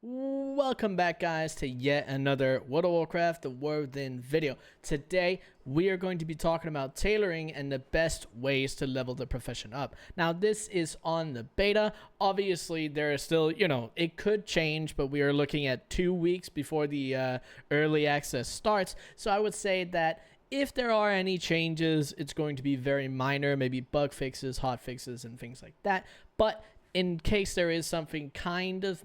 Welcome back, guys, to yet another World of Warcraft The War Within video. Today we are going to be talking about tailoring and the best ways to level the profession up. Now this is on the beta. Obviously there is still, it could change, but we are looking at 2 weeks before the early access starts. So I would say that if there are any changes, it's going to be very minor, maybe bug fixes, hot fixes, and things like that. But in case there is something kind of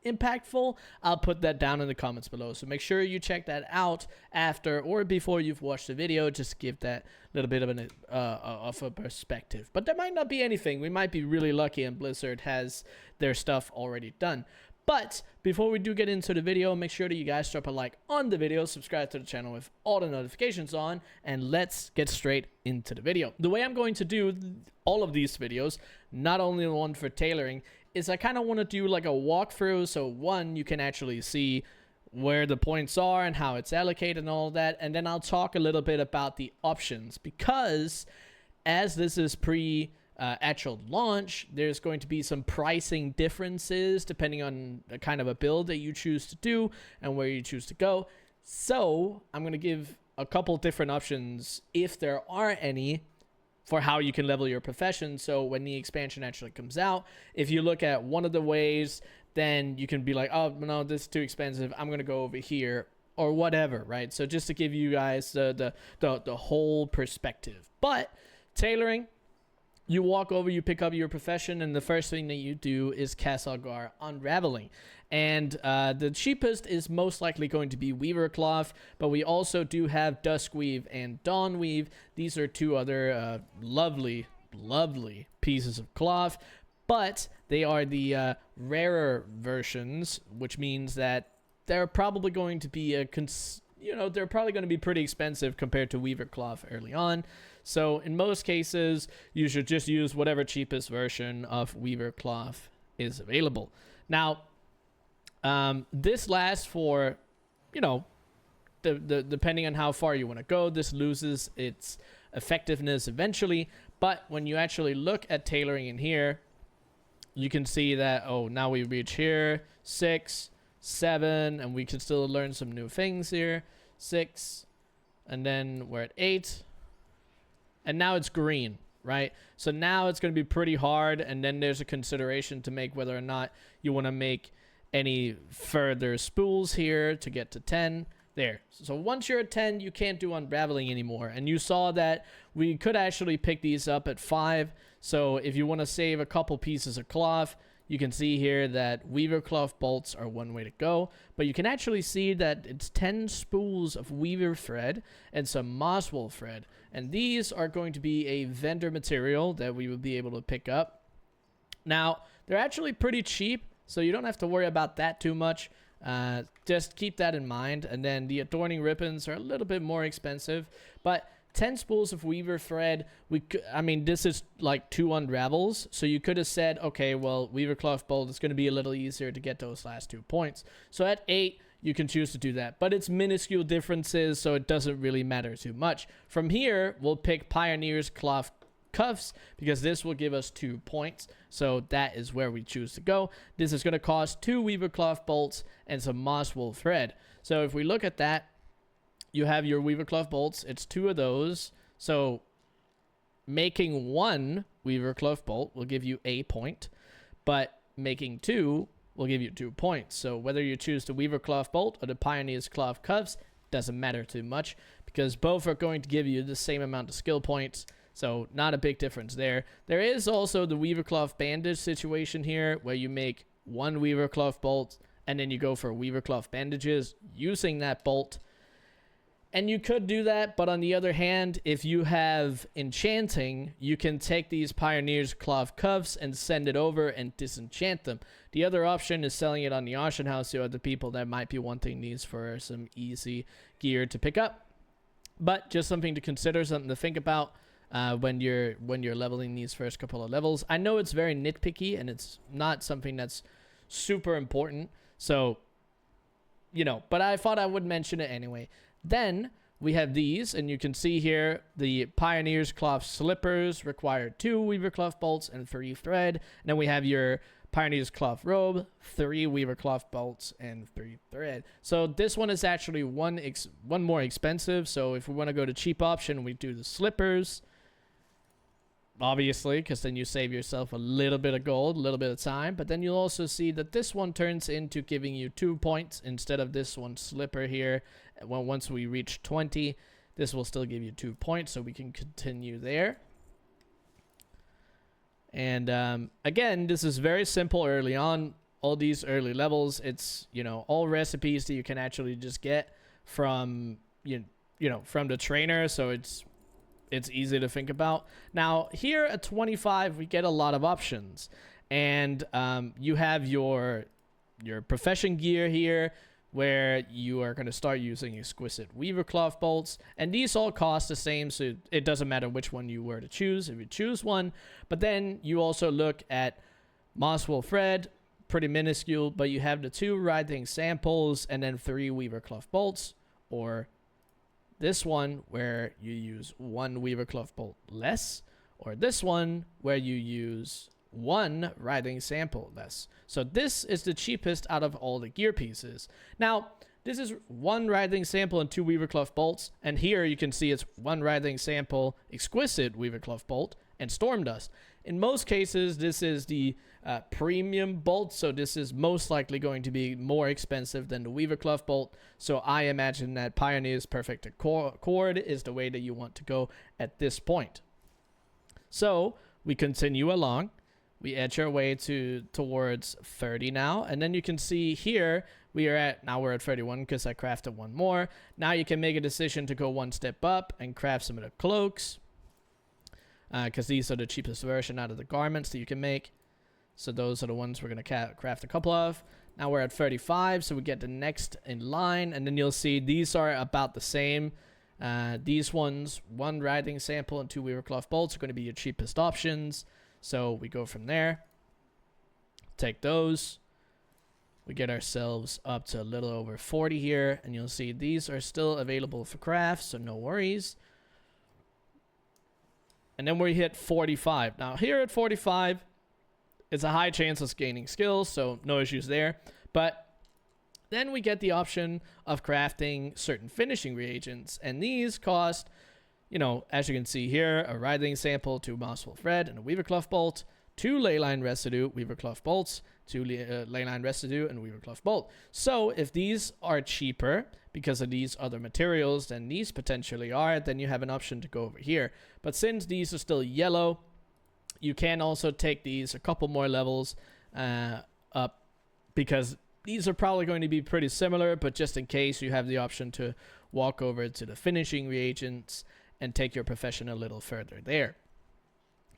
impactful, I'll put that down in the comments below, so make sure you check that out after or before you've watched the video. Just give that little bit of a perspective. But there might not be anything. We might be really lucky and Blizzard has their stuff already done. But before we do get into the video, make sure that you guys drop a like on the video, subscribe to the channel with all the notifications on, and let's get straight into the video. The way I'm going to do all of these videos, not only the one for tailoring, is I kind of want to do like a walkthrough. So one, you can actually see where the points are and how it's allocated and all that. And then I'll talk a little bit about the options, because as this is actual launch, there's going to be some pricing differences depending on the kind of a build that you choose to do and where you choose to go. So I'm going to give a couple different options, if there are any, for how you can level your profession. So when the expansion actually comes out, if you look at one of the ways, then you can be like, oh no, this is too expensive, I'm going to go over here, or whatever, right? So just to give you guys the whole perspective. But tailoring, you walk over, you pick up your profession, and the first thing that you do is cast Algar Unraveling. And the cheapest is most likely going to be Weaver Cloth, but we also do have Duskweave and Dawnweave. These are two other lovely pieces of cloth, but they are the rarer versions, which means that they're probably going to be they're probably going to be pretty expensive compared to Weaver Cloth early on. So in most cases, you should just use whatever cheapest version of Weaver Cloth is available. Now, this lasts for, depending on how far you want to go, this loses its effectiveness eventually. But when you actually look at tailoring in here, you can see that, oh, now we reach here, 6, 7, and we can still learn some new things here. 6, and then we're at 8, and now it's green, right? So now it's going to be pretty hard, and then there's a consideration to make whether or not you want to make any further spools here to get to 10. There. So once you're at 10, you can't do unraveling anymore. And you saw that we could actually pick these up at 5. So if you want to save a couple pieces of cloth, you can see here that Weaver Cloth bolts are one way to go. But you can actually see that it's 10 spools of Weaver thread and some Mosswool thread. And these are going to be a vendor material that we will be able to pick up. Now, they're actually pretty cheap, so you don't have to worry about that too much. Just keep that in mind. And then the adorning ribbons are a little bit more expensive, but 10 spools of Weaver thread, this is like 2 unravels, so you could have said, okay, well, Weaver Cloth bolt is going to be a little easier to get those last 2 points. So at 8, you can choose to do that, but it's minuscule differences, so it doesn't really matter too much. From here, we'll pick Pioneer's Cloth Cuffs, because this will give us 2 points. So that is where we choose to go. This is going to cost 2 Weaver Cloth bolts and some Mosswool thread. So if we look at that, you have your Weaver Cloth bolts. It's 2 of those. So making 1 Weaver Cloth bolt will give you a point, but making 2 will give you 2 points. So whether you choose the Weaver Cloth bolt or the Pioneer's Cloth Cuffs doesn't matter too much, because both are going to give you the same amount of skill points. So not a big difference there. There is also the Weaver Cloth bandage situation here, where you make 1 Weaver Cloth bolt and then you go for Weaver Cloth bandages using that bolt. And you could do that, but on the other hand, if you have enchanting, you can take these Pioneer's Cloth Cuffs and send it over and disenchant them. The other option is selling it on the auction house to other people that might be wanting these for some easy gear to pick up. But just something to consider, something to think about when you're leveling these first couple of levels. I know it's very nitpicky and it's not something that's super important, so but I thought I would mention it anyway. Then we have these, and you can see here the Pioneer's Cloth Slippers require 2 Weaver Cloth bolts and 3 thread. And then we have your Pioneer's cloth robe, 3 weaver cloth bolts, and 3 thread. So this one is actually one more expensive. So if we want to go to cheap option, we do the slippers, obviously, because then you save yourself a little bit of gold, a little bit of time. But then you'll also see that this one turns into giving you 2 points instead of this one slipper here. Well, once we reach 20, this will still give you 2 points, so we can continue there. And again, this is very simple early on. All these early levels, it's, you know, all recipes that you can actually just get from you know from the trainer, so it's easy to think about. Now here at 25, we get a lot of options, and you have your profession gear here, where you are going to start using exquisite weaver cloth bolts, and these all cost the same, so it doesn't matter which one you were to choose if you choose one. But then you also look at mosswool thread, pretty minuscule, but you have the 2 writhing samples and then 3 weaver cloth bolts, or this one where you use 1 weaver cloth bolt less, or this one where you use 1 writhing sample less. So this is the cheapest out of all the gear pieces. Now, this is 1 writhing sample and 2 weaver cloth bolts, and here you can see it's 1 writhing sample, exquisite weaver cloth bolt, and storm dust. In most cases, this is the premium bolt, so this is most likely going to be more expensive than the weaver cloth bolt. So I imagine that Pioneer's Perfect Accord is the way that you want to go at this point. So we continue along. We edge our way towards 30 now, and then you can see here we're at 31 because I crafted 1 more. Now you can make a decision to go 1 step up and craft some of the cloaks, because these are the cheapest version out of the garments that you can make. So those are the ones we're going to craft a couple of. Now we're at 35, so we get the next in line, and then you'll see these are about the same. These ones, 1 writhing sample and 2 weaver cloth bolts, are going to be your cheapest options. So we go from there, take those, we get ourselves up to a little over 40 here, and you'll see these are still available for craft, so no worries. And then we hit 45. Now here at 45, it's a high chance of gaining skills, so no issues there. But then we get the option of crafting certain finishing reagents, and these cost, you know, as you can see here, a writhing sample, 2 mosswool thread, and a weaver cloth bolt, 2 ley line residue, weaver cloth bolts, 2 ley line residue, and weaver cloth bolt. So if these are cheaper because of these other materials than these potentially are, then you have an option to go over here. But since these are still yellow, you can also take these a couple more levels up, because these are probably going to be pretty similar, but just in case, you have the option to walk over to the finishing reagents and take your profession a little further there.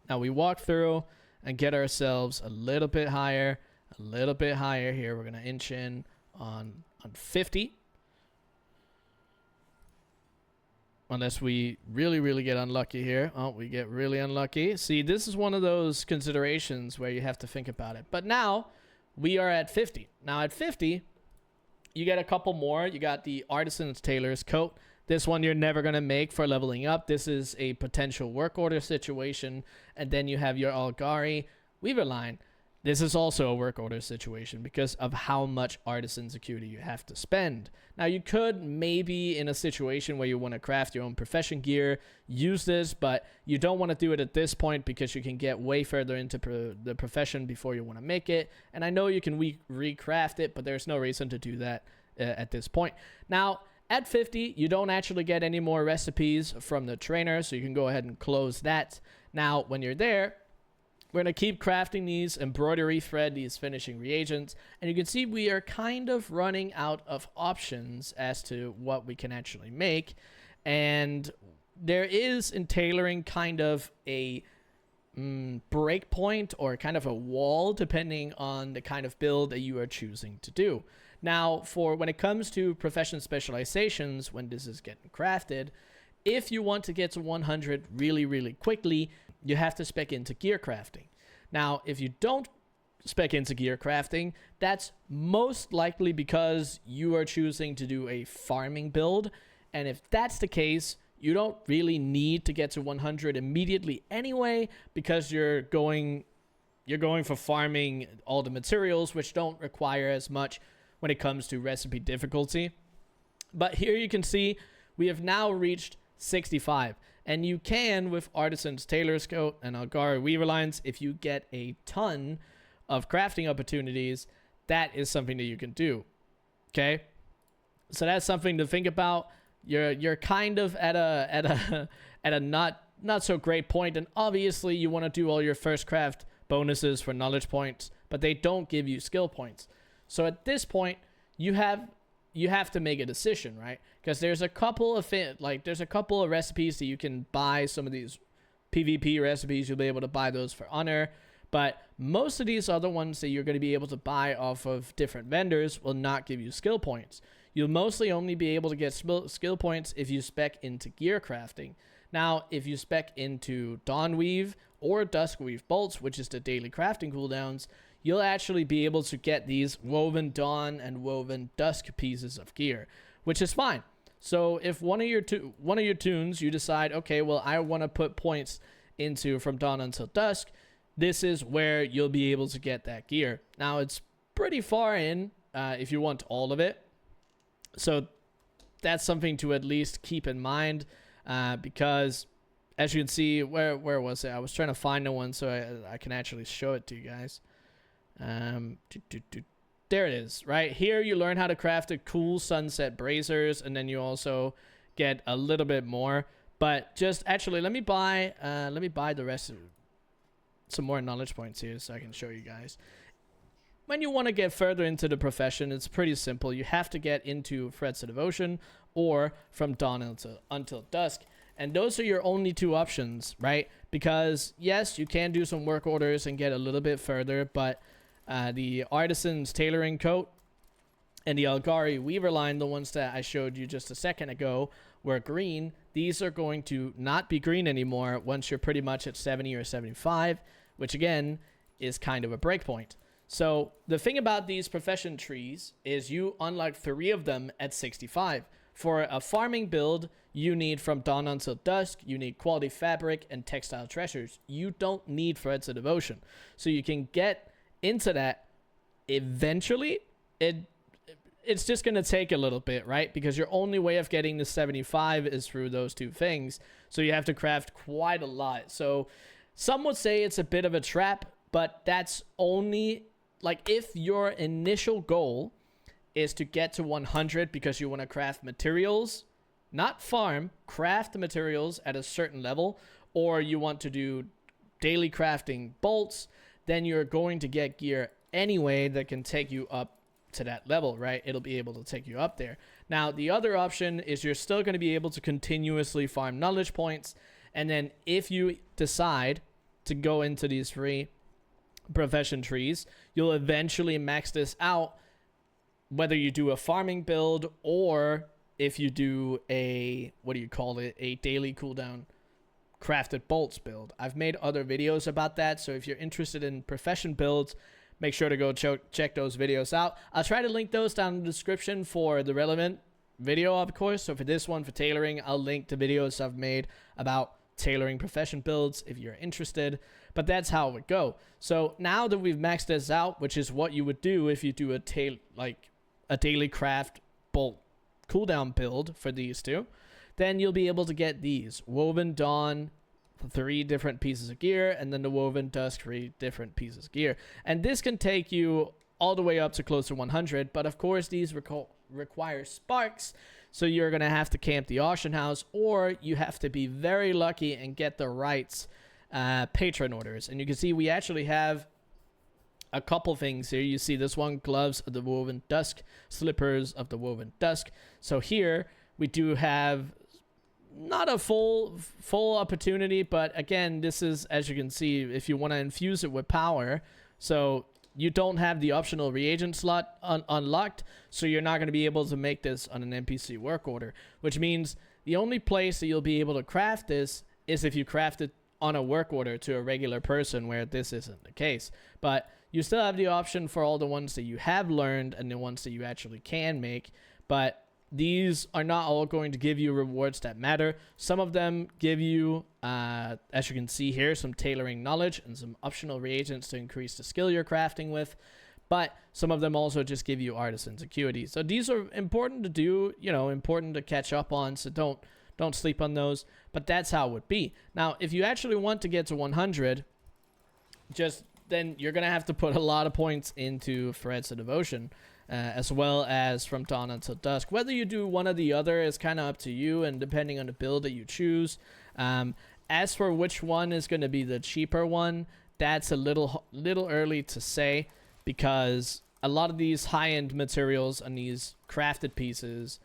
Now we walk through and get ourselves a little bit higher here. We're going to inch in on 50. Unless we really get unlucky here. Oh, we get really unlucky. See, this is one of those considerations where you have to think about it. But now we are at 50. Now at 50, you get a couple more. You got the Artisan's Tailor's Coat. This one you're never going to make for leveling up. This is a potential work order situation. And then you have your Algari Weaver line. This is also a work order situation because of how much artisan's acuity you have to spend. Now you could maybe, in a situation where you want to craft your own profession gear, use this, but you don't want to do it at this point because you can get way further into the profession before you want to make it. And I know you can recraft it, but there's no reason to do that at this point. Now, at 50, you don't actually get any more recipes from the trainer, so you can go ahead and close that. Now, when you're there, we're going to keep crafting these embroidery thread, these finishing reagents, and you can see we are kind of running out of options as to what we can actually make. And there is in tailoring kind of a break point or kind of a wall depending on the kind of build that you are choosing to do. Now, for when it comes to profession specializations, when this is getting crafted, if you want to get to 100 really quickly, you have to spec into gear crafting. Now, if you don't spec into gear crafting, that's most likely because you are choosing to do a farming build. And if that's the case, you don't really need to get to 100 immediately anyway, because you're going you're going for farming all the materials, which don't require as much when it comes to recipe difficulty. But here you can see we have now reached 65. And you can, with Artisan's Tailor's Coat and Algari Weaver Lines, if you get a ton of crafting opportunities, that is something that you can do. Okay? So that's something to think about. You're kind of at a not so great point, and obviously you want to do all your first craft bonuses for knowledge points, but they don't give you skill points. So at this point, you have to make a decision, right? Because there's a couple of recipes that you can buy. Some of these PvP recipes, you'll be able to buy those for honor, but most of these other ones that you're going to be able to buy off of different vendors will not give you skill points. You'll mostly only be able to get skill points if you spec into gear crafting. Now, if you spec into Dawn Weave or Dusk Weave bolts, which is the daily crafting cooldowns, you'll actually be able to get these woven Dawn and woven Dusk pieces of gear, which is fine. So if one of your tunes you decide, okay, well, I want to put points into from Dawn until Dusk, this is where you'll be able to get that gear. Now, it's pretty far in if you want all of it. So that's something to at least keep in mind, because as you can see, where was it? I was trying to find the one so I can actually show it to you guys. There it is. Right here, you learn how to craft a cool sunset bracers, and then you also get a little bit more. But just actually, let me buy the rest of some more knowledge points here so I can show you guys. When you want to get further into the profession, it's pretty simple. You have to get into Threads of Devotion or from Dawn until Dusk. And those are your only two options, right? Because, yes, you can do some work orders and get a little bit further, but the Artisan's Tailoring Coat and the Algari Weaver line, the ones that I showed you just a second ago, were green. These are going to not be green anymore once you're pretty much at 70 or 75, which, again, is kind of a breakpoint. So the thing about these profession trees is you unlock 3 of them at 65. For a farming build, you need from Dawn until Dusk, you need quality fabric and textile treasures. You don't need Threads of Devotion. So you can get into that eventually. It's just going to take a little bit, right? Because your only way of getting to 75 is through those 2 things. So you have to craft quite a lot. So some would say it's a bit of a trap, but that's only... like, if your initial goal is to get to 100 because you want to craft materials, not farm, craft the materials at a certain level, or you want to do daily crafting bolts, then you're going to get gear anyway that can take you up to that level, right? It'll be able to take you up there. Now, the other option is you're still going to be able to continuously farm knowledge points, and then if you decide to go into these 3 profession trees, you'll eventually max this out, whether you do a farming build or if you do a a daily cooldown crafted bolts build. I've made other videos about that, so if you're interested in profession builds, make sure to go check those videos out. I'll try to link those down in the description for the relevant video, of course. So for this one, for tailoring, I'll link the videos I've made about tailoring profession builds if you're interested. But that's how it would go. So now that we've maxed this out, which is what you would do if you do a daily craft bolt cooldown build for these 2, then you'll be able to get these woven Dawn 3 different pieces of gear, and then the woven Dusk 3 different pieces of gear. And this can take you all the way up to close to 100, but of course these require sparks, so you're going to have to camp the auction house, or you have to be very lucky and get the right patron orders. And you can see we actually have a couple things here. You see this one, gloves of the woven dusk, slippers of the woven dusk. So here we do have not a full opportunity, but again, this is, as you can see, if you want to infuse it with power, so you don't have the optional reagent slot unlocked, so you're not going to be able to make this on an NPC work order, which means the only place that you'll be able to craft this is if you craft it on a work order to a regular person, where this isn't the case. But you still have the option for all the ones that you have learned and the ones that you actually can make. But these are not all going to give you rewards that matter. Some of them give you, as you can see here, some tailoring knowledge and some optional reagents to increase the skill you're crafting with. But some of them also just give you artisan's acuity. So these are important to do, important to catch up on. So don't sleep on those. But that's how it would be. Now, if you actually want to get to 100, then you're going to have to put a lot of points into Threads of Devotion. As well as From Dawn Until Dusk. Whether you do one or the other is kind of up to you, and depending on the build that you choose. As for which one is going to be the cheaper one, that's a little early to say, because a lot of these high-end materials on these crafted pieces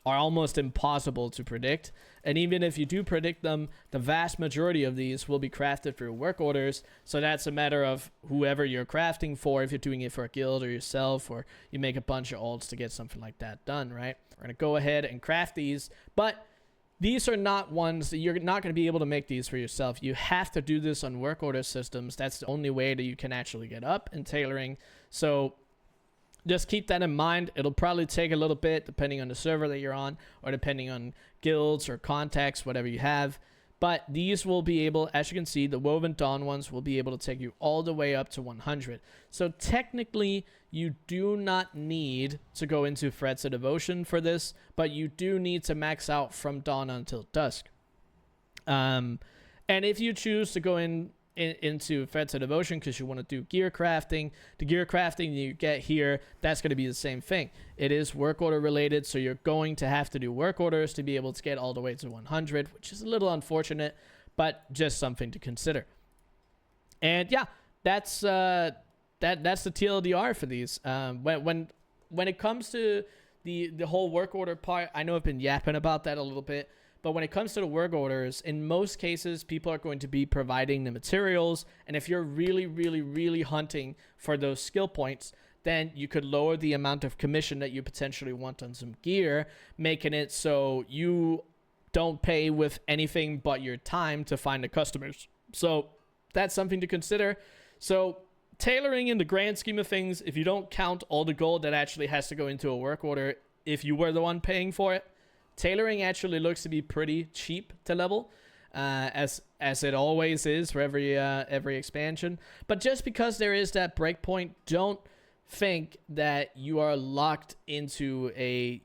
are almost impossible to predict. And even if you do predict them, the vast majority of these will be crafted through work orders. So that's a matter of whoever you're crafting for, if you're doing it for a guild or yourself, or you make a bunch of alts to get something like that done, right? We're going to go ahead and craft these, but these are not ones that you're not going to be able to make these for yourself. You have to do this on work order systems. That's the only way that you can actually get up in tailoring. So just keep that in mind. It'll probably take a little bit depending on the server that you're on, or depending on guilds or contacts, whatever you have. But these will be able, as you can see, the Woven Dawn ones will be able to take you all the way up to 100. So technically, you do not need to go into Threads of Devotion for this, but you do need to max out From Dawn Until Dusk. And if you choose to go into Threads of Devotion because you want to do gear crafting, the gear crafting you get here, that's going to be the same thing. It is work order related, so you're going to have to do work orders to be able to get all the way to 100, which is a little unfortunate, but just something to consider. And yeah, that's the TLDR for these. When it comes to the whole work order part, I know I've been yapping about that a little bit. But when it comes to the work orders, in most cases, people are going to be providing the materials. And if you're really, really, really hunting for those skill points, then you could lower the amount of commission that you potentially want on some gear, making it so you don't pay with anything but your time to find the customers. So that's something to consider. So tailoring, in the grand scheme of things, if you don't count all the gold that actually has to go into a work order, if you were the one paying for it, tailoring actually looks to be pretty cheap to level, as it always is for every expansion. But just because there is that breakpoint, don't think that you are locked into a,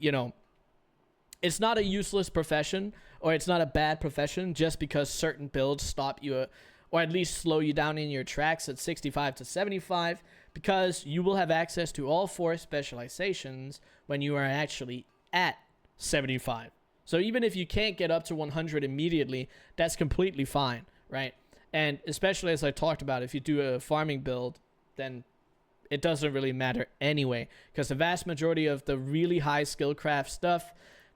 it's not a useless profession, or it's not a bad profession just because certain builds stop you, or at least slow you down in your tracks at 65 to 75, because you will have access to all 4 specializations when you are actually at 75. So even if you can't get up to 100 immediately, that's completely fine, right? And especially, as I talked about, if you do a farming build, then it doesn't really matter anyway, because the vast majority of the really high skill craft stuff,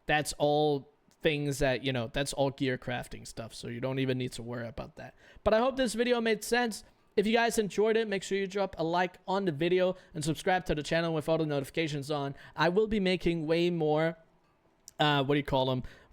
that's all things that, that's all gear crafting stuff. So you don't even need to worry about that. But I hope this video made sense. If you guys enjoyed it, make sure you drop a like on the video and subscribe to the channel with all the notifications on. I will be making way more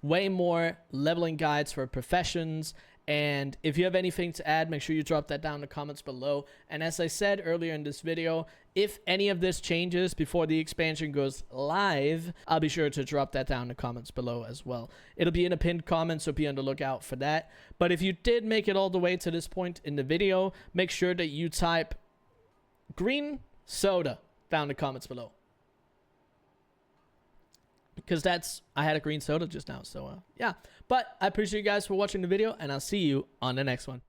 way more leveling guides for professions. And if you have anything to add, make sure you drop that down in the comments below. And as I said earlier in this video, if any of this changes before the expansion goes live, I'll be sure to drop that down in the comments below as well. It'll be in a pinned comment, so be on the lookout for that. But if you did make it all the way to this point in the video, make sure that you type green soda down in the comments below. Because I had a green soda just now. So, yeah. But I appreciate you guys for watching the video, and I'll see you on the next one.